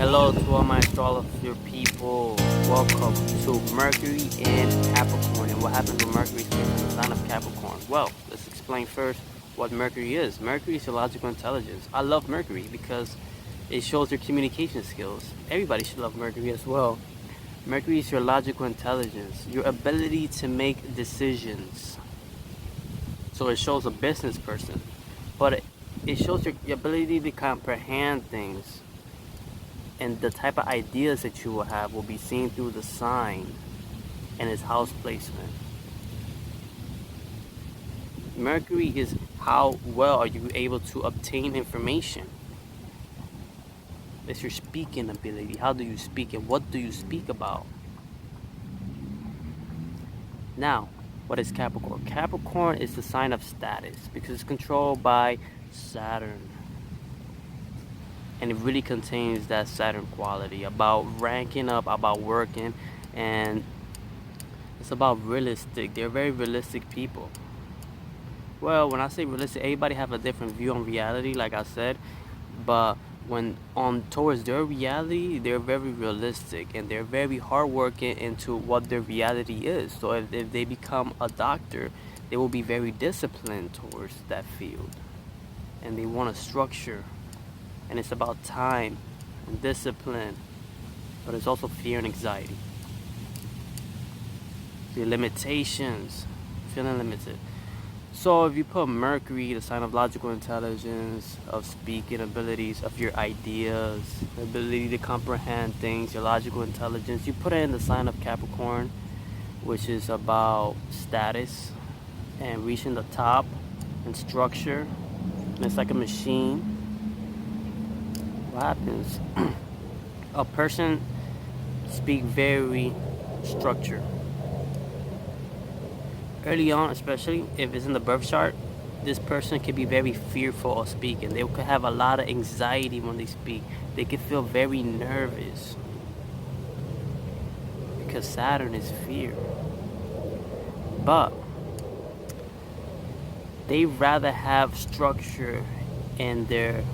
Hello to all my astrologer people. Welcome to Mercury in Capricorn. And what happens when Mercury is placed in the sign of Capricorn? Well, let's explain first what Mercury is. Mercury is astrological intelligence. I love Mercury because it shows your communication skills. Everybody should love Mercury as well. Mercury is your logical intelligence, your ability to make decisions. So it shows a business person, but it shows your ability to comprehend things. And the type of ideas that you will have will be seen through the sign and its house placement. Mercury is how well are you able to obtain information. It's your speaking ability. How do you speak and what do you speak about? Now, what is Capricorn? Capricorn is the sign of status because it's controlled by Saturn. And it really contains that Saturn quality about ranking up, about working, and it's about realistic. They're very realistic people. Well, when I say realistic, everybody have a different view on reality, like I said, but when on towards their reality, they're very realistic and they're very hardworking into what their reality is. So if they become a doctor, they will be very disciplined towards that field, and they want a structure. And it's about time and discipline, but it's also fear and anxiety. The limitations, feeling limited. So if you put Mercury, the sign of logical intelligence, of speaking abilities, of your ideas, the ability to comprehend things, your logical intelligence, you put it in the sign of Capricorn, which is about status and reaching the top and structure. And it's like a machine. What happens? A person speak very structured. Early on, especially if it's in the birth chart, this person can be very fearful of speaking. They could have a lot of anxiety when they speak. They can feel very nervous because Saturn is fear. But they rather have structure in their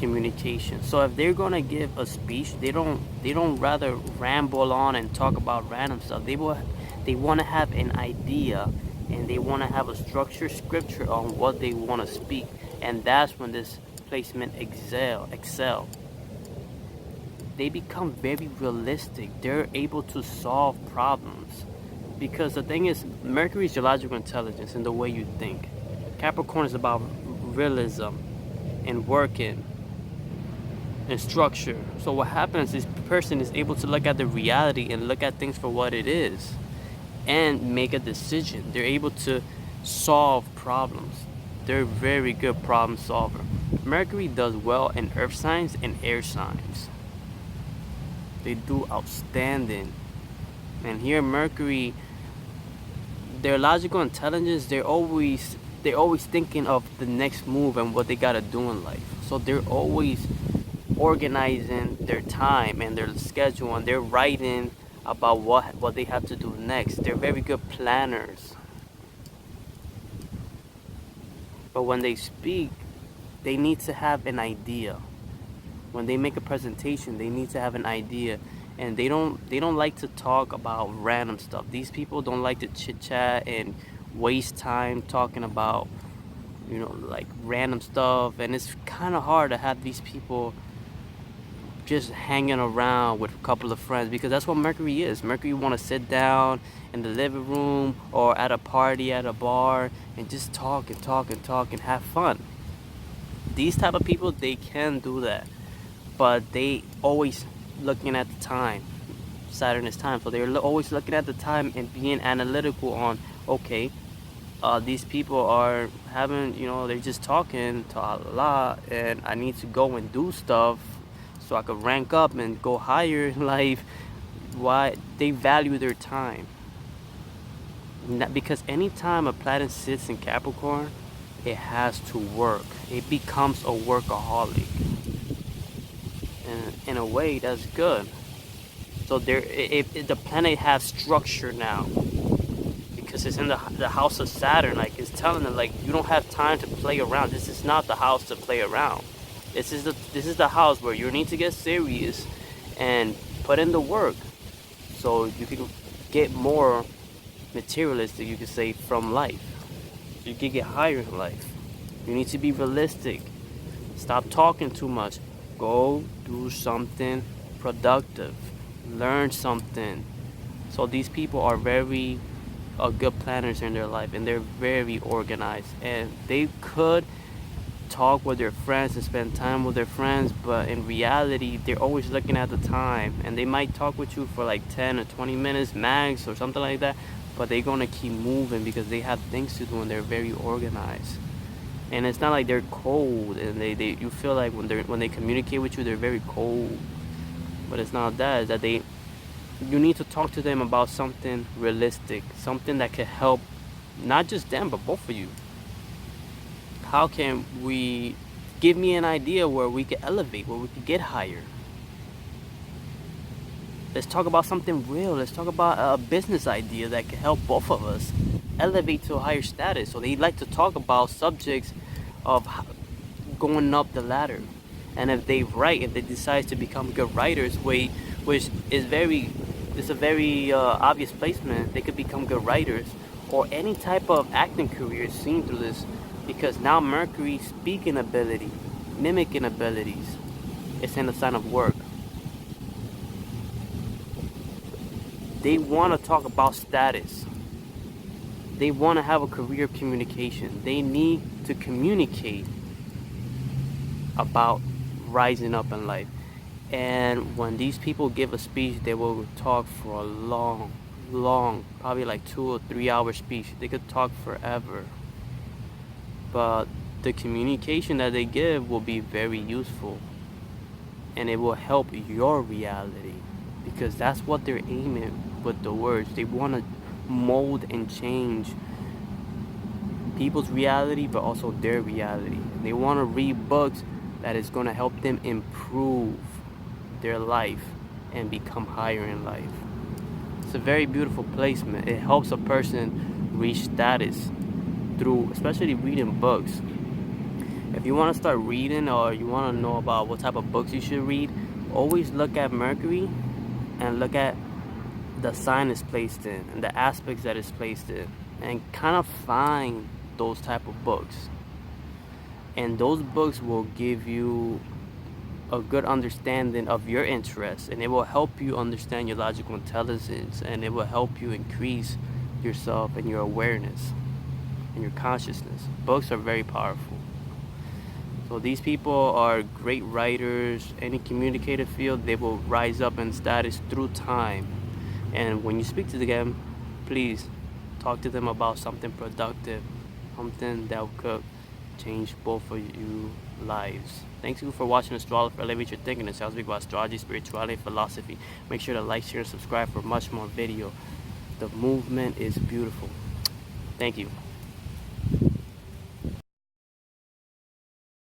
communication. So if they're gonna give a speech, they don't rather ramble on and talk about random stuff. They want to have an idea and they want to have a structured scripture on what they want to speak, and that's when this placement excel. They become very realistic. They're able to solve problems because the thing is, Mercury is your logical intelligence and the way you think. Capricorn is about realism and working and structure. So what happens is this person is able to look at the reality and look at things for what it is and make a decision. They're able to solve problems. They're a very good problem solver. Mercury does well in earth signs and air signs. They do outstanding. And here Mercury, their logical intelligence, they're always thinking of the next move and what they gotta do in life. So they're always organizing their time and their schedule, and they're writing about what they have to do next. They're very good planners. But when they speak, they need to have an idea. When they make a presentation, they need to have an idea, and they don't like to talk about random stuff. These people don't like to chit chat and waste time talking about like random stuff, and it's kind of hard to have these people just hanging around with a couple of friends, because that's what Mercury is. Mercury want to sit down in the living room or at a party at a bar and just talk and have fun. These type of people, they can do that, but they always looking at the time. Saturn is time, so they're always looking at the time and being analytical on, okay, these people are having, they're just talking to a lot, and I need to go and do stuff so I could rank up and go higher in life. Why? They value their time. Because anytime a planet sits in Capricorn, it has to work. It becomes a workaholic. And in a way, that's good. So the planet has structure now, because it's in the house of Saturn. Like, it's telling them, like, you don't have time to play around. This is not the house to play around. This is the house where you need to get serious and put in the work so you can get more materialistic, you could say, from life. You can get higher in life. You need to be realistic. Stop talking too much. Go do something productive. Learn something. So these people are very good planners in their life, and they're very organized, and they could talk with their friends and spend time with their friends, but in reality they're always looking at the time, and they might talk with you for like 10 or 20 minutes max or something like that, but they're gonna keep moving because they have things to do and they're very organized. And it's not like they're cold and they you feel like when they communicate with you they're very cold, but it's not that. It's that you need to talk to them about something realistic, something that could help not just them but both of you. How can we, give me an idea where we could elevate, where we could get higher? Let's talk about something real. Let's talk about a business idea that could help both of us elevate to a higher status. So they like to talk about subjects of going up the ladder. And if they write, if they decide to become good writers, which is a very obvious placement, they could become good writers, or any type of acting career seen through this. Because now Mercury speaking ability, mimicking abilities, it's in the sign of work. They want to talk about status. They want to have a career of communication. They need to communicate about rising up in life. And when these people give a speech, they will talk for a long, probably like 2 or 3 hour speech. They could talk forever. But the communication that they give will be very useful, and it will help your reality, because that's what they're aiming with the words. They want to mold and change people's reality, but also their reality. They want to read books that is going to help them improve their life and become higher in life. It's a very beautiful placement. It helps a person reach status through especially reading books. If you want to start reading, or you want to know about what type of books you should read, always look at Mercury and look at the sign it's placed in and the aspects that it's placed in, and kind of find those type of books. And those books will give you a good understanding of your interests, and it will help you understand your logical intelligence, and it will help you increase yourself and your awareness and your consciousness. Books are very powerful. So these people are great writers. Any communicative field, they will rise up in status through time. And when you speak to them, please talk to them about something productive, something that could change both of you lives. Thank you for watching Astrologer. Elevate your thinking. It sounds big about astrology, spirituality, philosophy. Make sure to like, share, and subscribe for much more video. The movement is beautiful. Thank you.